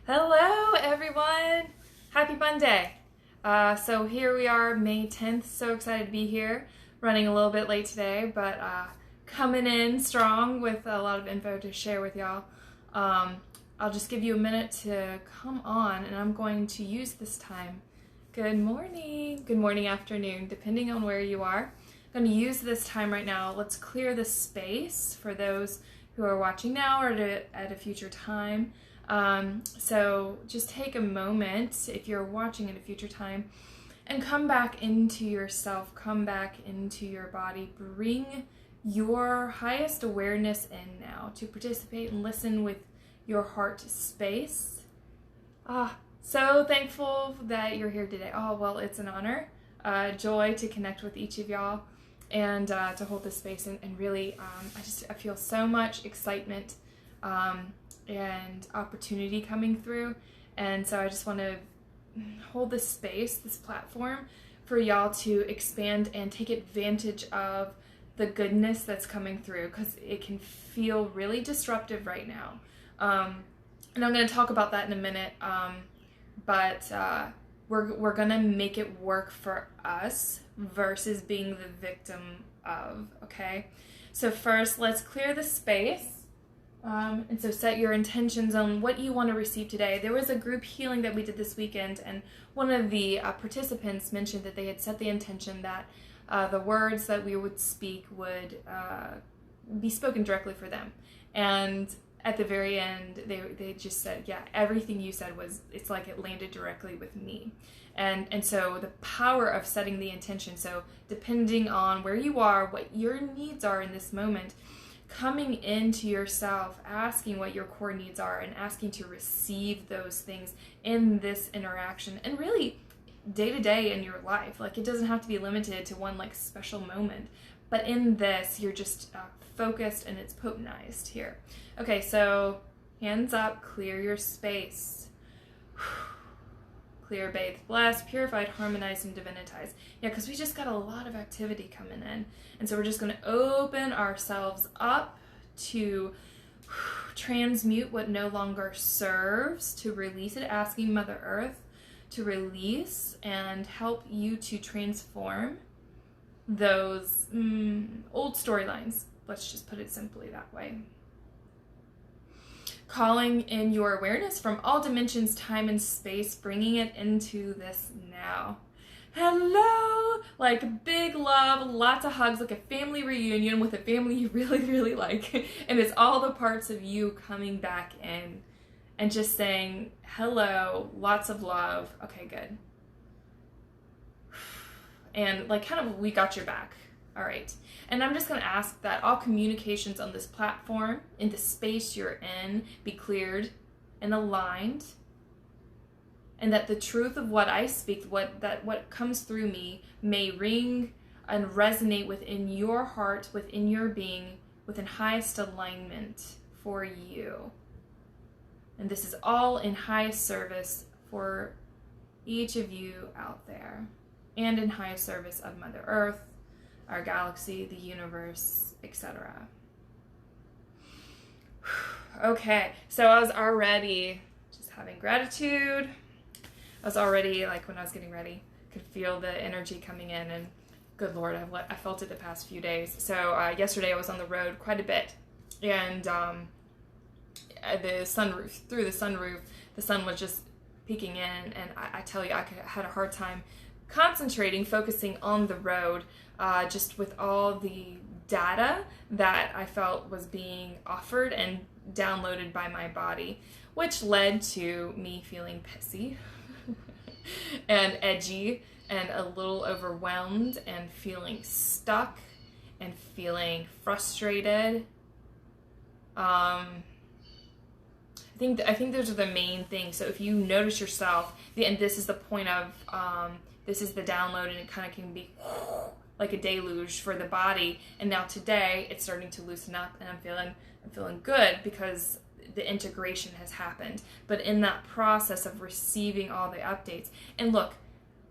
Hello, everyone. Happy Monday. So here we are, May 10th. So excited to be here. Running a little bit late today, but coming in strong with a lot of info to share with y'all. I'll just give you a minute to come on, and I'm going to use this time. Good morning, afternoon, depending on where you are. I'm going to use this time right now. Let's clear the space for those who are watching now or at a future time. So just take a moment if you're watching at a future time and come back into yourself, come back into your body, bring your highest awareness in now to participate and listen with your heart space. So thankful that you're here today. Oh, well, it's an honor, joy to connect with each of y'all and to hold this space and really, I feel so much excitement and opportunity coming through, and so I just want to hold this space, this platform for y'all to expand and take advantage of the goodness that's coming through, because it can feel really disruptive right now, and I'm going to talk about that in a minute, but we're going to make it work for us versus being the victim of, okay? So first, let's clear the space. And so set your intentions on what you want to receive today. There was a group healing that we did this weekend, and one of the participants mentioned that they had set the intention that the words that we would speak would be spoken directly for them. And at the very end, they just said, yeah, everything you said it's like it landed directly with me. And so the power of setting the intention, so depending on where you are, what your needs are in this moment, coming into yourself, asking what your core needs are and asking to receive those things in this interaction and really day to day in your life. Like, it doesn't have to be limited to one like special moment, but in this you're just focused and it's potentized here. Okay, so hands up, clear your space. Clear, bathe, bless, purified, harmonized, and divinitized. Yeah, because we just got a lot of activity coming in. And so we're just going to open ourselves up to transmute what no longer serves, to release it, asking Mother Earth to release and help you to transform those old storylines. Let's just put it simply that way. Calling in your awareness from all dimensions, time, and space, bringing it into this now. Hello! Like, big love, lots of hugs, like a family reunion with a family you really, really like. And it's all the parts of you coming back in and just saying, hello, lots of love. Okay, good. And like, kind of, we got your back. All right. And I'm just going to ask that all communications on this platform, in the space you're in, be cleared and aligned. And that the truth of what I speak, what comes through me, may ring and resonate within your heart, within your being, within highest alignment for you. And this is all in highest service for each of you out there, and in highest service of Mother Earth, our galaxy, the universe, etc. Okay, so I was already just having gratitude. I was already, like, when I was getting ready, could feel the energy coming in, and good Lord, I felt it the past few days. So yesterday I was on the road quite a bit, and the sunroof, through the sunroof, the sun was just peeking in, and I tell you, I had a hard time concentrating, focusing on the road, just with all the data that I felt was being offered and downloaded by my body, which led to me feeling pissy and edgy and a little overwhelmed and feeling stuck and feeling frustrated. I think those are the main things. So if you notice yourself, and this is the point of this is the download, and it kind of can be like a deluge for the body. And now today it's starting to loosen up, and I'm feeling good because the integration has happened. But in that process of receiving all the updates, and look,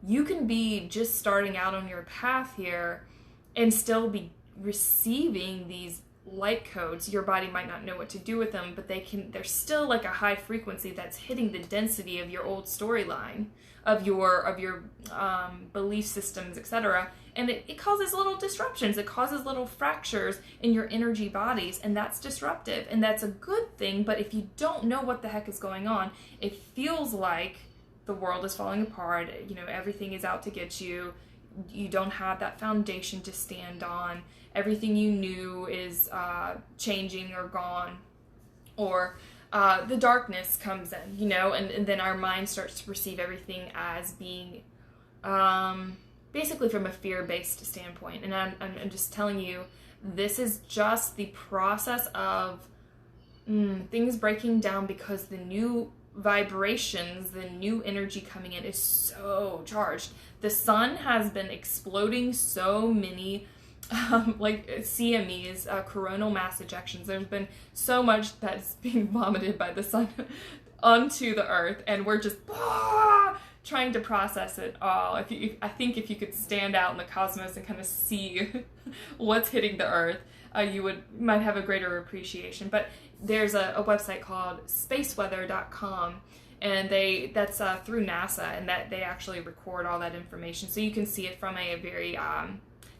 you can be just starting out on your path here and still be receiving these light codes. Your body might not know what to do with them, but there's still like a high frequency that's hitting the density of your old storyline, of your belief systems, etc. And it causes little disruptions. It causes little fractures in your energy bodies, and that's disruptive, and that's a good thing. But if you don't know what the heck is going on, it feels like the world is falling apart. Everything is out to get you. You don't have that foundation to stand on. Everything you knew is changing or gone, or the darkness comes in, and then our mind starts to perceive everything as being basically from a fear-based standpoint. And I'm just telling you, this is just the process of things breaking down, because the new vibrations, the new energy coming in is so charged. The sun has been exploding so many like CMEs, coronal mass ejections. There's been so much that's being vomited by the sun onto the earth, and we're just trying to process it all. I think if you could stand out in the cosmos and kind of see what's hitting the earth, you might have a greater appreciation. But there's a website called spaceweather.com, and that's through NASA, and that they actually record all that information, so you can see it from a very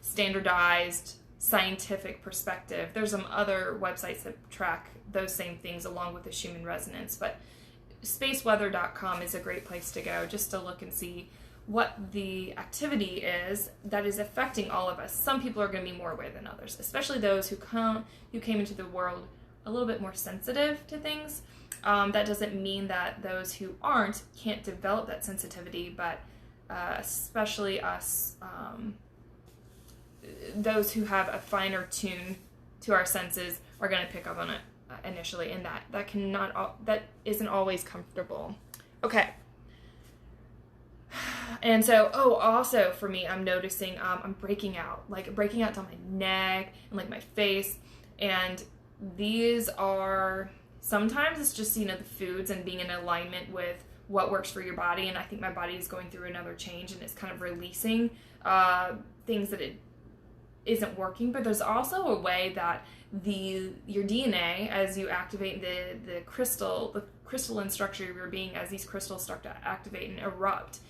standardized scientific perspective. There's some other websites that track those same things along with the Schumann resonance, but spaceweather.com is a great place to go just to look and see what the activity is that is affecting all of us. Some people are going to be more aware than others, especially those who came into the world a little bit more sensitive to things. That doesn't mean that those who aren't can't develop that sensitivity, but especially us, those who have a finer tune to our senses are going to pick up on it initially, and that isn't always comfortable. Okay. And so, also for me, I'm noticing I'm breaking out down my neck and like my face, and these are, sometimes it's just, the foods and being in alignment with what works for your body, and I think my body is going through another change, and it's kind of releasing things that it isn't working. But there's also a way that your DNA, as you activate the crystalline structure of your being, as these crystals start to activate and erupt,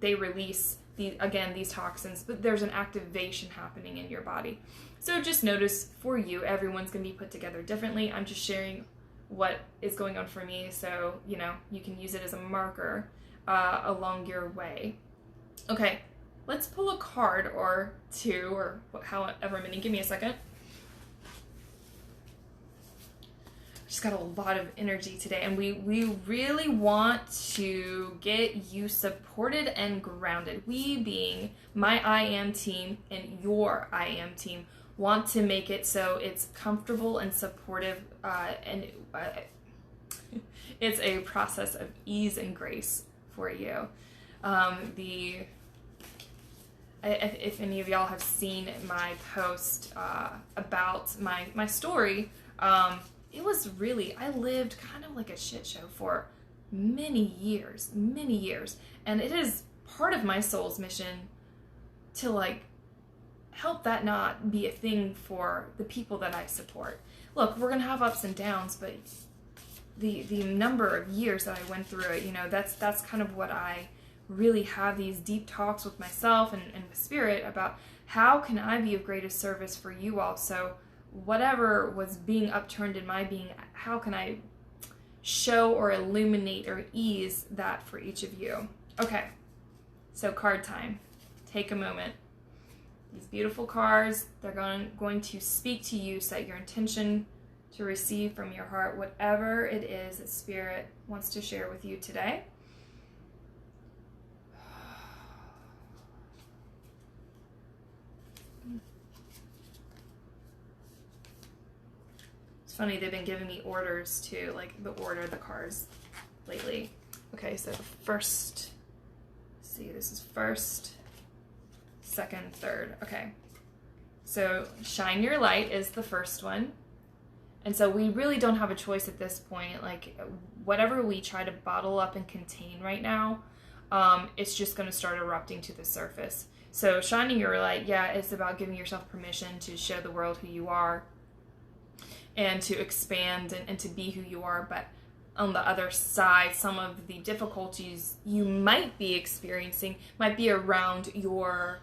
they release these toxins, but there's an activation happening in your body. So just notice, for you, everyone's going to be put together differently. I'm just sharing what is going on for me, so you can use it as a marker along your way. Okay, let's pull a card or two, or however many. Give me a second. Just got a lot of energy today, and we really want to get you supported and grounded. We, being my I Am team and your I Am team, want to make it so it's comfortable and supportive, and it's a process of ease and grace for you. If any of y'all have seen my post about my story, it was really, I lived kind of like a shit show for many years, and it is part of my soul's mission to help that not be a thing for the people that I support. Look, we're gonna have ups and downs, but the number of years that I went through it, that's kind of what I really have these deep talks with myself and with Spirit about. How can I be of greatest service for you all? So whatever was being upturned in my being, how can I show or illuminate or ease that for each of you? Okay, so card time. Take a moment. These beautiful cards, they're going to speak to you. Set your intention to receive from your heart whatever it is that Spirit wants to share with you today. It's funny, they've been giving me orders to the order of the cards lately. Okay, so the first, let's see, this is first, second, third. Okay, so shine your light is the first one. And so we really don't have a choice at this point. Whatever we try to bottle up and contain right now, it's just going to start erupting to the surface. So shining your light, yeah, it's about giving yourself permission to show the world who you are, and to expand and to be who you are. But on the other side, some of the difficulties you might be experiencing might be around your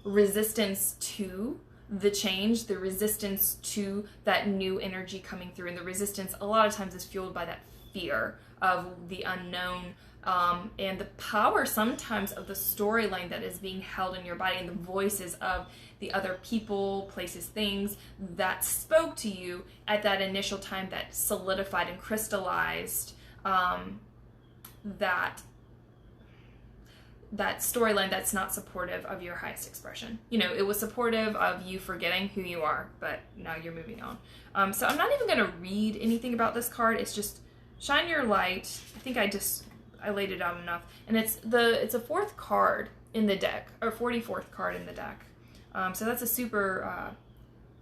resistance to the change, the resistance to that new energy coming through. And the resistance a lot of times is fueled by that fear of the unknown, and the power sometimes of the storyline that is being held in your body, and the voices of the other people, places, things that spoke to you at that initial time that solidified and crystallized that storyline that's not supportive of your highest expression. You know, it was supportive of you forgetting who you are, but now you're moving on. So I'm not even going to read anything about this card. It's just shine your light. I think I laid it out enough. And it's a fourth card in the deck, or 44th card in the deck. So that's a super,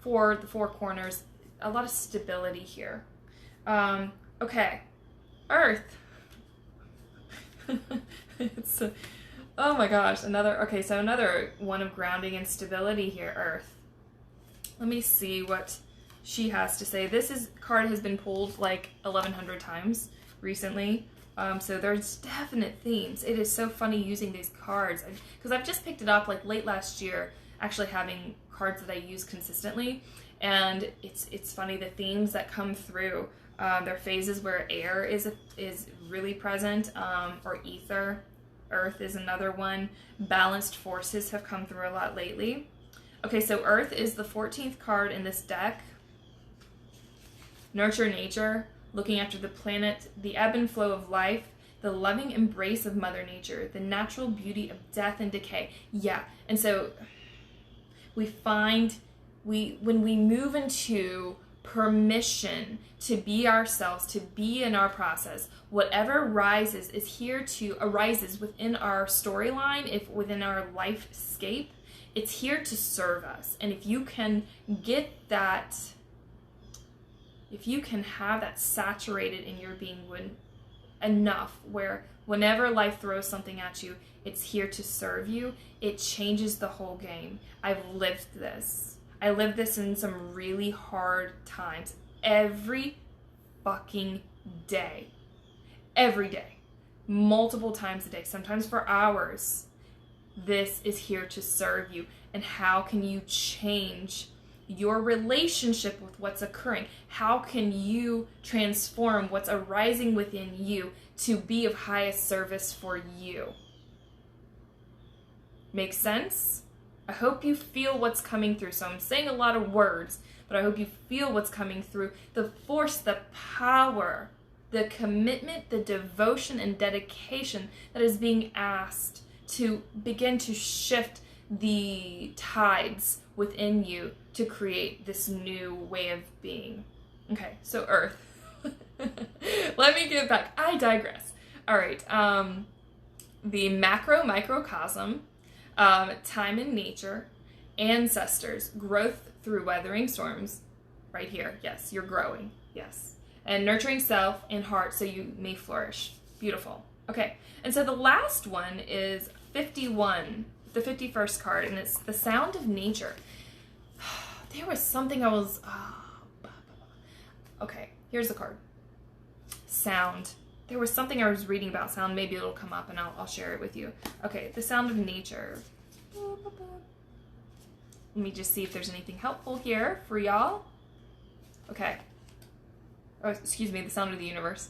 for the four corners, a lot of stability here. Okay, Earth. It's oh my gosh, another one of grounding and stability here, Earth. Let me see what she has to say. This card has been pulled like 1,100 times recently, so there's definite themes. It is so funny using these cards, because I've just picked it up like late last year, actually having cards that I use consistently, and it's funny the themes that come through. There are phases where air is really present, or ether. Earth is another one. Balanced forces have come through a lot lately. Okay, so Earth is the 14th card in this deck. Nurture nature, looking after the planet, the ebb and flow of life, the loving embrace of Mother Nature, the natural beauty of death and decay. Yeah, and so we find when we move into permission to be ourselves, to be in our process, whatever arises within our storyline, if within our lifescape, it's here to serve us. And if you can get that, if you can have that saturated in your being enough where whenever life throws something at you, it's here to serve you, it changes the whole game. I've lived this. I lived this in some really hard times. Every fucking day. Every day. Multiple times a day. Sometimes for hours. This is here to serve you. And how can you change your relationship with what's occurring? How can you transform what's arising within you to be of highest service for you? Make sense? I hope you feel what's coming through. So I'm saying a lot of words, but I hope you feel what's coming through. The force, the power, the commitment, the devotion and dedication that is being asked to begin to shift the tides within you to create this new way of being. Okay, so Earth. Let me get back. I digress. All right. The microcosm. Time in nature, ancestors, growth through weathering storms, right here, yes, you're growing, yes, and nurturing self and heart so you may flourish. Beautiful. Okay, and so the last one is 51, the 51st card, and it's the sound of nature. There was something okay, here's the card. Sound. There was something I was reading about sound. Maybe it'll come up and I'll share it with you. Okay, the sound of nature. Let me just see if there's anything helpful here for y'all. Okay. Oh, excuse me, the sound of the universe.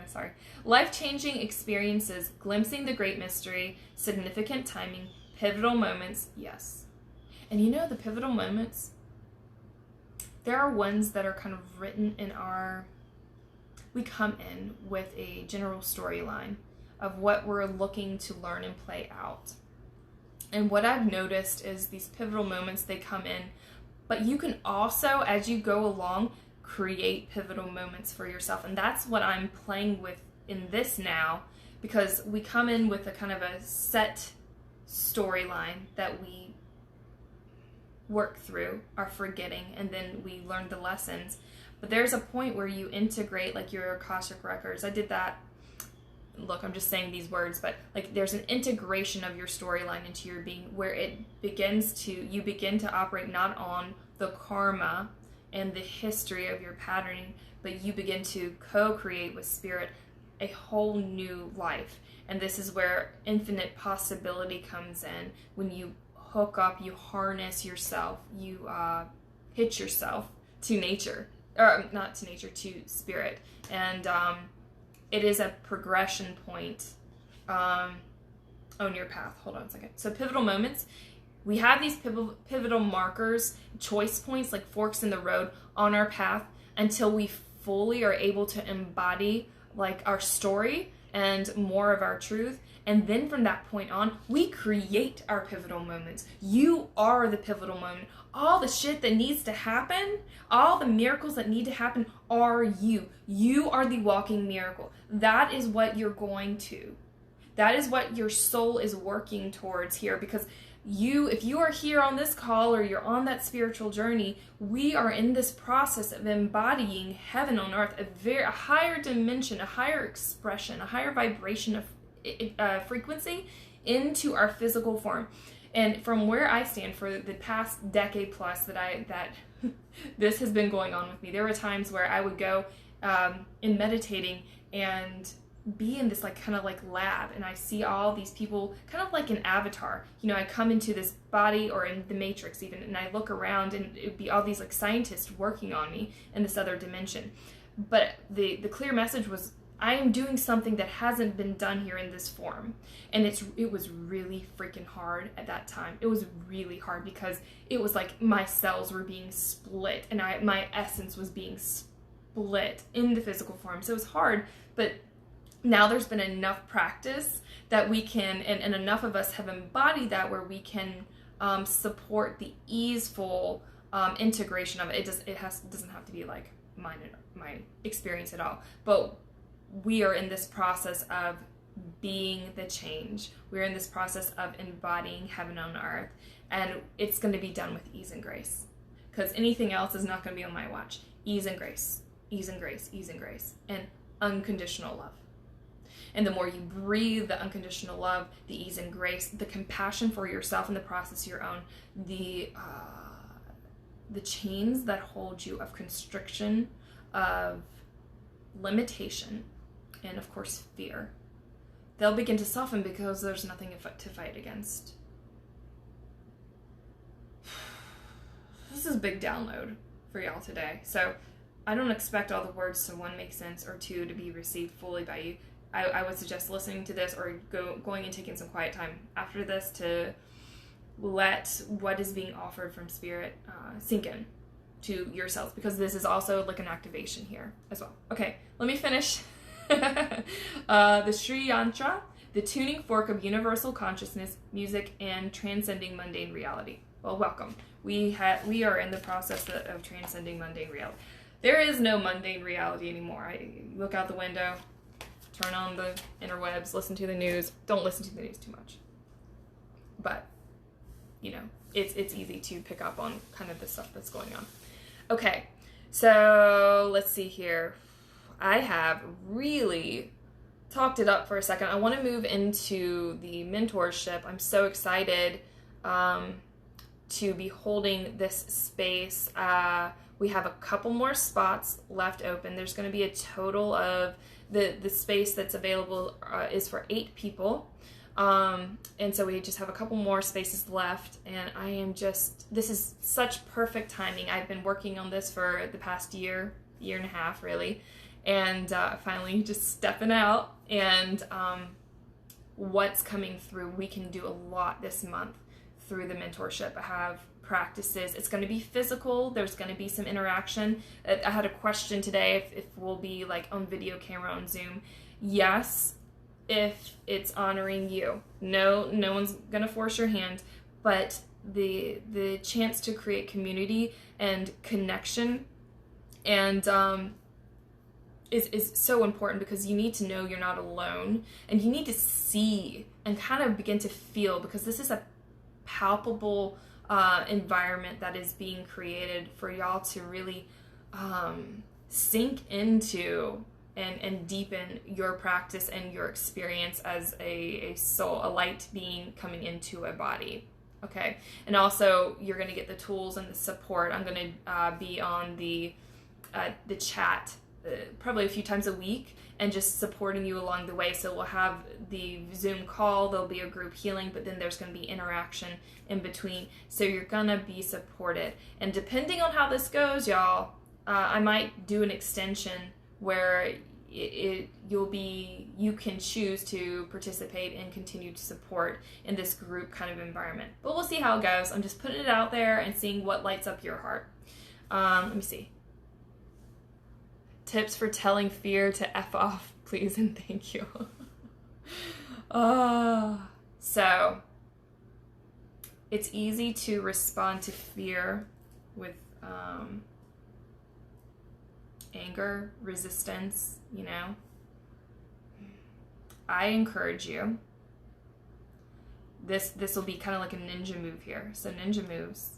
Sorry. Life-changing experiences, glimpsing the great mystery, significant timing, pivotal moments, yes. And you know the pivotal moments? There are ones that are kind of written in we come in with a general storyline of what we're looking to learn and play out. And what I've noticed is these pivotal moments, they come in, but you can also, as you go along, create pivotal moments for yourself. And that's what I'm playing with in this now, because we come in with a kind of a set storyline that we work through our forgetting, and then we learn the lessons. But there's a point where you integrate like your Akashic records. I did that. Look, I'm just saying these words, but like there's an integration of your storyline into your being where you begin to operate not on the karma and the history of your patterning, but you begin to co-create with Spirit a whole new life. And this is where infinite possibility comes in. When you hook up, you harness yourself, you hitch yourself to nature, or not to nature, to Spirit. And it is a progression point on your path. Hold on a second. So pivotal moments. We have these pivotal markers, choice points, like forks in the road on our path, until we fully are able to embody like our story and more of our truth. And then from that point on, we create our pivotal moments. You are the pivotal moment. All the shit that needs to happen, all the miracles that need to happen are you. You are the walking miracle. That is what you're going to. That is what your soul is working towards here, because if you are here on this call or you're on that spiritual journey, we are in this process of embodying heaven on earth, a higher dimension, a higher expression, a higher vibration of frequency into our physical form. And from where I stand, for the past decade plus that this has been going on with me, there were times where I would go in meditating and be in this like kind of like lab, and I see all these people kind of like an avatar. You know, I come into this body, or in the Matrix even, and I look around and it would be all these like scientists working on me in this other dimension. But the clear message was, I am doing something that hasn't been done here in this form. And it was really freaking hard at that time. It was really hard because it was like my cells were being split and my essence was being split in the physical form. So it was hard, but now there's been enough practice that we can, and enough of us have embodied that, where we can support the easeful integration of it. It doesn't have to be like my experience at all, but we are in this process of being the change. We're in this process of embodying heaven on earth, and it's going to be done with ease and grace, because anything else is not going to be on my watch. Ease and grace, ease and grace, ease and grace, and unconditional love. And the more you breathe the unconditional love, the ease and grace, the compassion for yourself in the process your own, the chains that hold you of constriction, of limitation, and of course fear, they'll begin to soften because there's nothing to fight against. This is a big download for y'all today. So I don't expect all the words to, one, make sense, or two, to be received fully by you. I would suggest listening to this, or going and taking some quiet time after this to let what is being offered from Spirit sink in to yourselves, because this is also like an activation here as well. Okay, let me finish. The Sri Yantra, the tuning fork of universal consciousness, music, and transcending mundane reality. Well, welcome. We are in the process of transcending mundane reality. There is no mundane reality anymore. I look out the window, turn on the interwebs, listen to the news. Don't listen to the news too much. But, you know, it's easy to pick up on kind of the stuff that's going on. Okay, so let's see here. I have really talked it up for a second. I want to move into the mentorship. I'm so excited to be holding this space. We have a couple more spots left open. There's going to be a total of the space that's available is for 8 people. And so we just have a couple more spaces left, and I am this is such perfect timing. I've been working on this for the past year and a half, really, and finally just stepping out, and what's coming through. We can do a lot this month through the mentorship. I have practices. It's going to be physical. There's going to be some interaction. I had a question today if we'll be like on video camera on Zoom. Yes, if it's honoring you. No one's going to force your hand, but the chance to create community and connection and is so important, because you need to know you're not alone, and you need to see and kind of begin to feel, because this is a palpable environment that is being created for y'all to really sink into and deepen your practice and your experience as a soul, a light being coming into a body. Okay, and also you're going to get the tools and the support. I'm going to be on the chat probably a few times a week and just supporting you along the way. So we'll have the Zoom call, there'll be a group healing, but then there's going to be interaction in between. So you're going to be supported. And depending on how this goes, y'all, I might do an extension where you can choose to participate and continue to support in this group kind of environment. But we'll see how it goes. I'm just putting it out there and seeing what lights up your heart. Let me see. Tips for telling fear to F off, please and thank you. So it's easy to respond to fear with anger, resistance, you know. I encourage you. This will be kind of like a ninja move here. So ninja moves.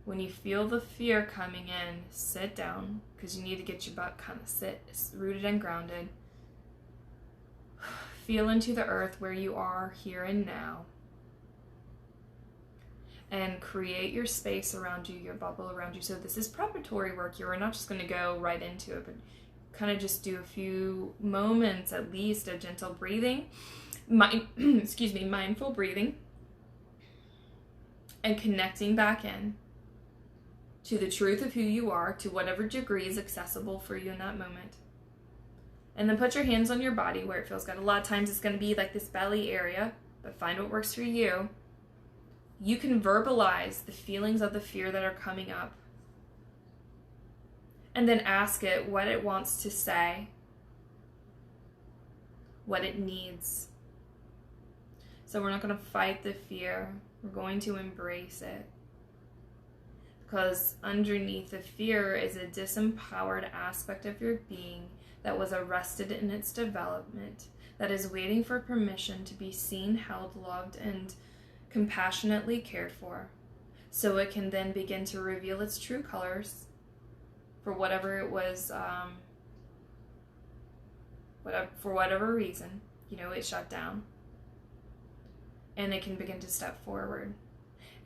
When you feel the fear coming in, sit down, because you need to get your butt kind of rooted and grounded. Feel into the earth where you are here and now. And create your space around you, your bubble around you. So this is preparatory work here. We're not just going to go right into it, but kind of just do a few moments at least of gentle breathing, mindful breathing, and connecting back in to the truth of who you are, to whatever degree is accessible for you in that moment. And then put your hands on your body where it feels good. A lot of times it's going to be like this belly area, but find what works for you. You can verbalize the feelings of the fear that are coming up. And then ask it what it wants to say, what it needs. So we're not going to fight the fear. We're going to embrace it. Because underneath the fear is a disempowered aspect of your being that was arrested in its development, that is waiting for permission to be seen, held, loved, and compassionately cared for, so it can then begin to reveal its true colors for whatever it was, for whatever reason, you know, it shut down. And it can begin to step forward.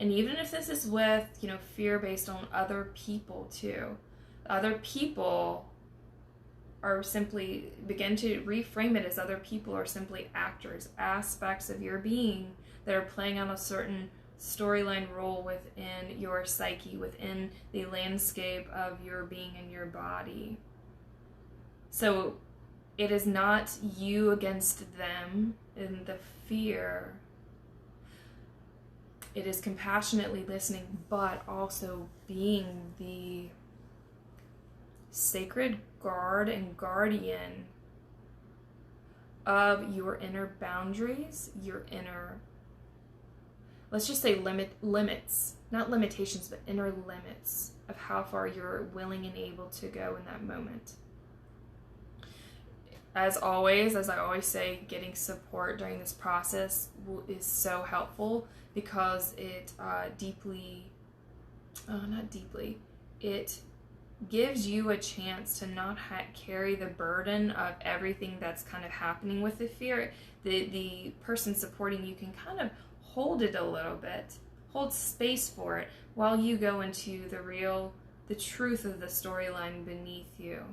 And even if this is with, you know, fear based on other people too, other people are simply, begin to reframe it as other people are simply actors, aspects of your being that are playing out a certain storyline role within your psyche, within the landscape of your being and your body. So it is not you against them in the fear. It is compassionately listening, but also being the sacred guard and guardian of your inner boundaries, your inner, let's just say limits, not limitations, but inner limits of how far you're willing and able to go in that moment. As always, as I always say, getting support during this process is so helpful, because it it gives you a chance to not carry the burden of everything that's kind of happening with the fear. The person supporting you can kind of hold it a little bit, hold space for it, while you go into the truth of the storyline beneath you.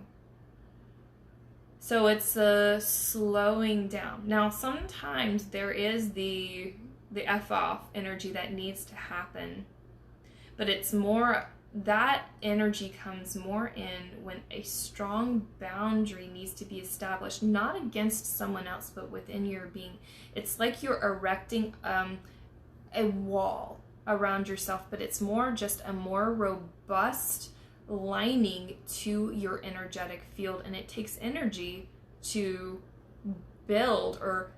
So it's a slowing down. Now, sometimes there is the F off energy that needs to happen, but it's more, that energy comes more in when a strong boundary needs to be established, not against someone else, but within your being. It's like you're erecting a wall around yourself, but it's more just a more robust lining to your energetic field, and it takes energy to build or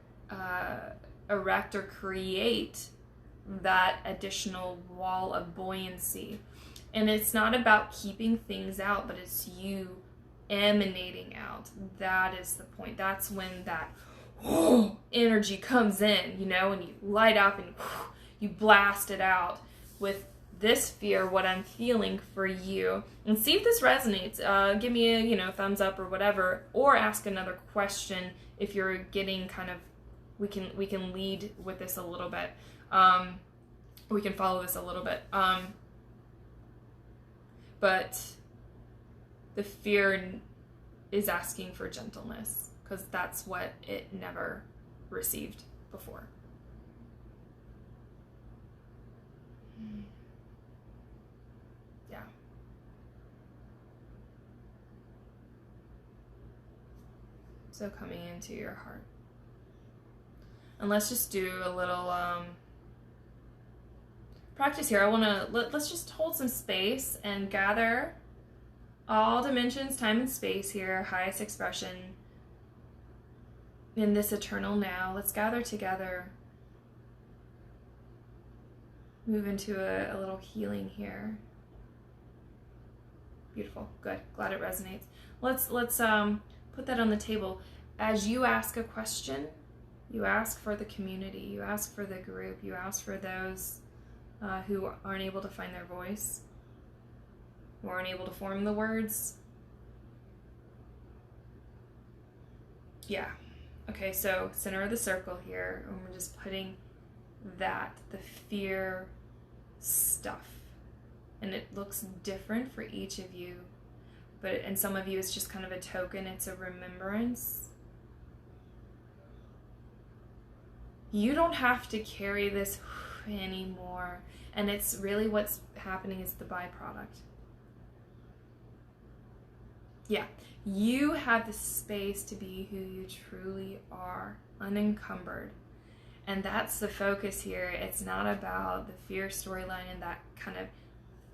erect or create that additional wall of buoyancy. And it's not about keeping things out, but it's you emanating out. That is the point. That's when that energy comes in, you know, and you light up and you blast it out with this fear, what I'm feeling for you, and see if this resonates. Give me a thumbs up or whatever, or ask another question if you're getting kind of, we can lead with this a little bit. We can follow this a little bit. But the fear is asking for gentleness, because that's what it never received before. Yeah. So coming into your heart. And let's just do a little practice here. Let's just hold some space and gather all dimensions, time and space here, highest expression in this eternal now. Let's gather together. Move into a little healing here. Beautiful. Good. Glad it resonates. Let's put that on the table. As you ask a question, you ask for the community, you ask for the group, you ask for those who aren't able to find their voice, who aren't able to form the words. Yeah. Okay, so center of the circle here, and we're just putting that, the fear stuff. And it looks different for each of you, and some of you it's just kind of a token, it's a remembrance. You don't have to carry this anymore, and it's really what's happening is the byproduct. Yeah, you have the space to be who you truly are, unencumbered. And that's the focus here. It's not about the fear storyline and that kind of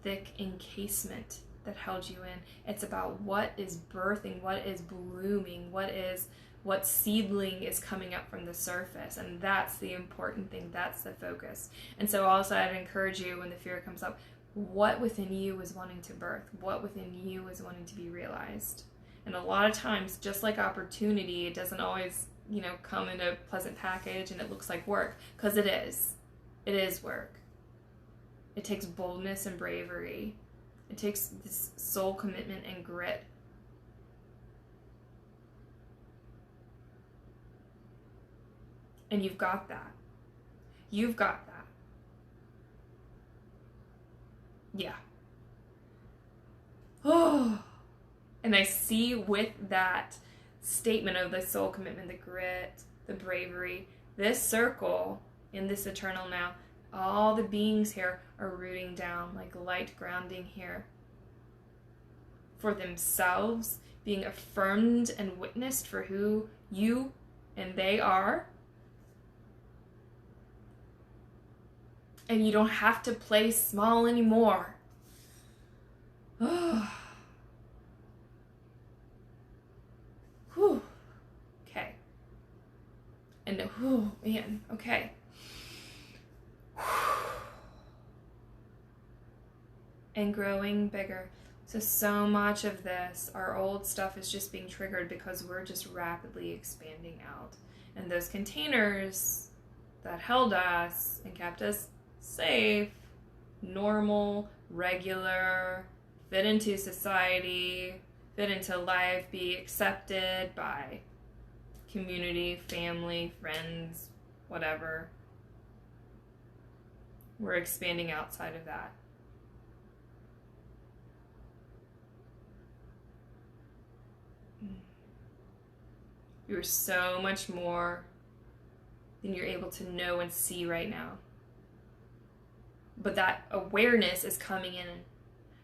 thick encasement that held you in. It's about what is birthing, what is blooming, what seedling is coming up from the surface. And that's the important thing. That's the focus. And so also I'd encourage you, when the fear comes up, what within you is wanting to birth? What within you is wanting to be realized? And a lot of times, just like opportunity, it doesn't always, come in a pleasant package and it looks like work, because it is. It is work. It takes boldness and bravery. It takes this soul commitment and grit. And you've got that. You've got that. Yeah. Oh. And I see with that statement of the soul commitment, the grit, the bravery, this circle in this eternal now, all the beings here are rooting down, like light grounding here for themselves, being affirmed and witnessed for who you and they are. And you don't have to play small anymore. Oh. Whew. Okay. And whew, man, okay. And growing bigger. So much of this, our old stuff is just being triggered because we're just rapidly expanding out. And those containers that held us and kept us safe, normal, regular, fit into society, fit into life, be accepted by community, family, friends, whatever. We're expanding outside of that. You're so much more than you're able to know and see right now. But that awareness is coming in.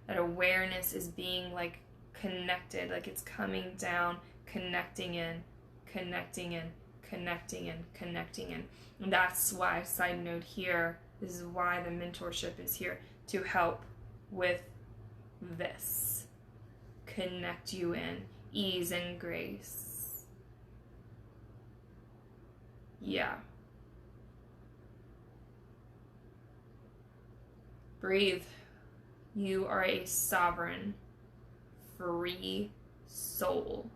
That awareness is being like connected, like it's coming down, connecting in, connecting in, connecting in, connecting in. And that's why, side note here, this is why the mentorship is here, to help with this. Connect you in, ease and grace. Yeah. Breathe. You are a sovereign, free soul.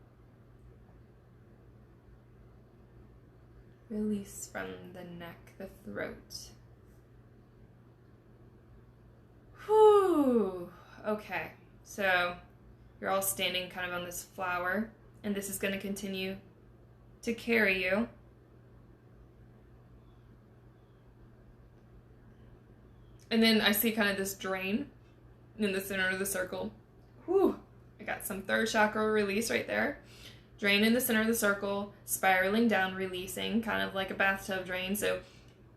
Release from the neck, the throat. Whew. Okay, so you're all standing kind of on this flower, and this is going to continue to carry you. And then I see kind of this drain in the center of the circle. Whew, I got some third chakra release right there. Drain in the center of the circle, spiraling down, releasing, kind of like a bathtub drain. So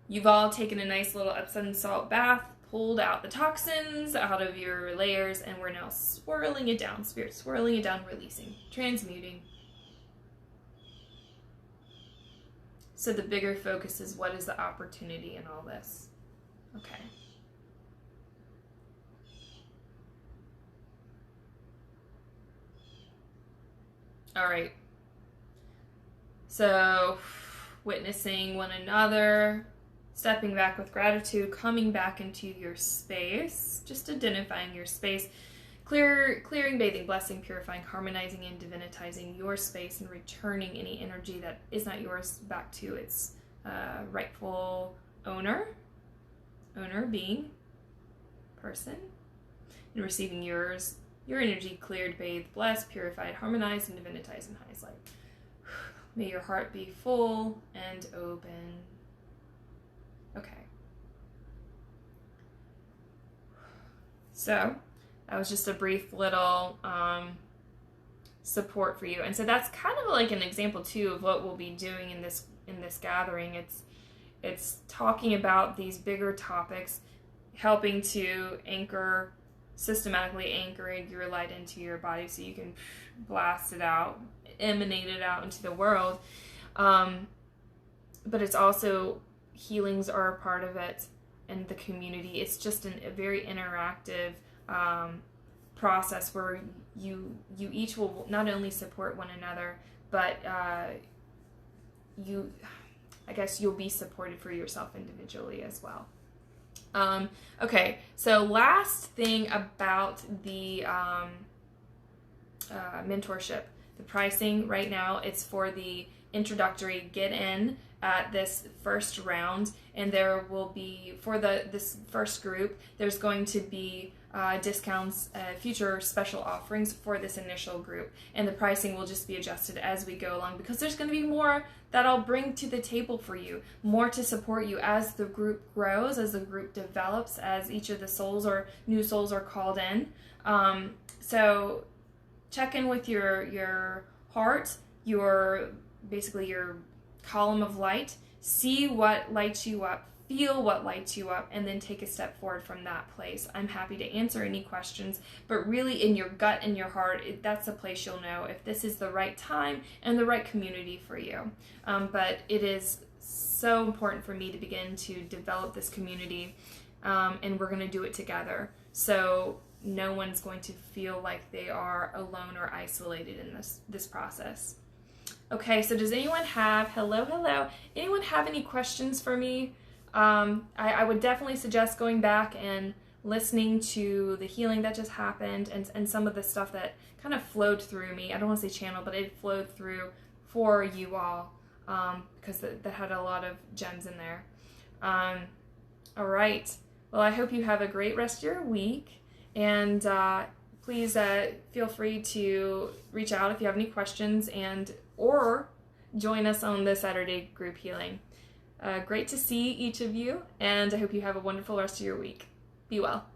you've all taken a nice little Epsom salt bath, pulled out the toxins out of your layers, and we're now swirling it down. Spirit swirling it down, releasing, transmuting. So the bigger focus is, what is the opportunity in all this? Okay. All right. So witnessing one another, stepping back with gratitude, coming back into your space, just identifying your space, clearing, bathing, blessing, purifying, harmonizing, and divinitizing your space, and returning any energy that is not yours back to its rightful owner, being, person, and receiving your energy cleared, bathed, blessed, purified, harmonized, and divinitized in highest light. May your heart be full and open. Okay. So that was just a brief little support for you. And so that's kind of like an example too of what we'll be doing in this gathering. It's talking about these bigger topics, helping to systematically anchor your light into your body so you can blast it out, emanate it out into the world. But it's also, healings are a part of it, and the community. It's just a very interactive process where you each will not only support one another, but I guess you'll be supported for yourself individually as well. Okay, so last thing about the mentorship. The pricing right now, it's for the introductory get in at this first round, and there will be, for this first group, there's going to be discounts, future special offerings for this initial group, and the pricing will just be adjusted as we go along, because there's going to be more that I'll bring to the table for you, more to support you as the group grows, as the group develops, as each of the souls or new souls are called in. So check in with your heart, basically your column of light, see what lights you up, feel what lights you up, and then take a step forward from that place. I'm happy to answer any questions, but really in your gut and your heart, that's the place you'll know if this is the right time and the right community for you. But it is so important for me to begin to develop this community, and we're going to do it together. So no one's going to feel like they are alone or isolated in this process. Okay, so does anyone have, hello, anyone have any questions for me? I would definitely suggest going back and listening to the healing that just happened, and some of the stuff that kind of flowed through me. I don't want to say channel, but it flowed through for you all, because that had a lot of gems in there. All right, well, I hope you have a great rest of your week, and please feel free to reach out if you have any questions, or join us on the Saturday group healing. Great to see each of you, and I hope you have a wonderful rest of your week. Be well.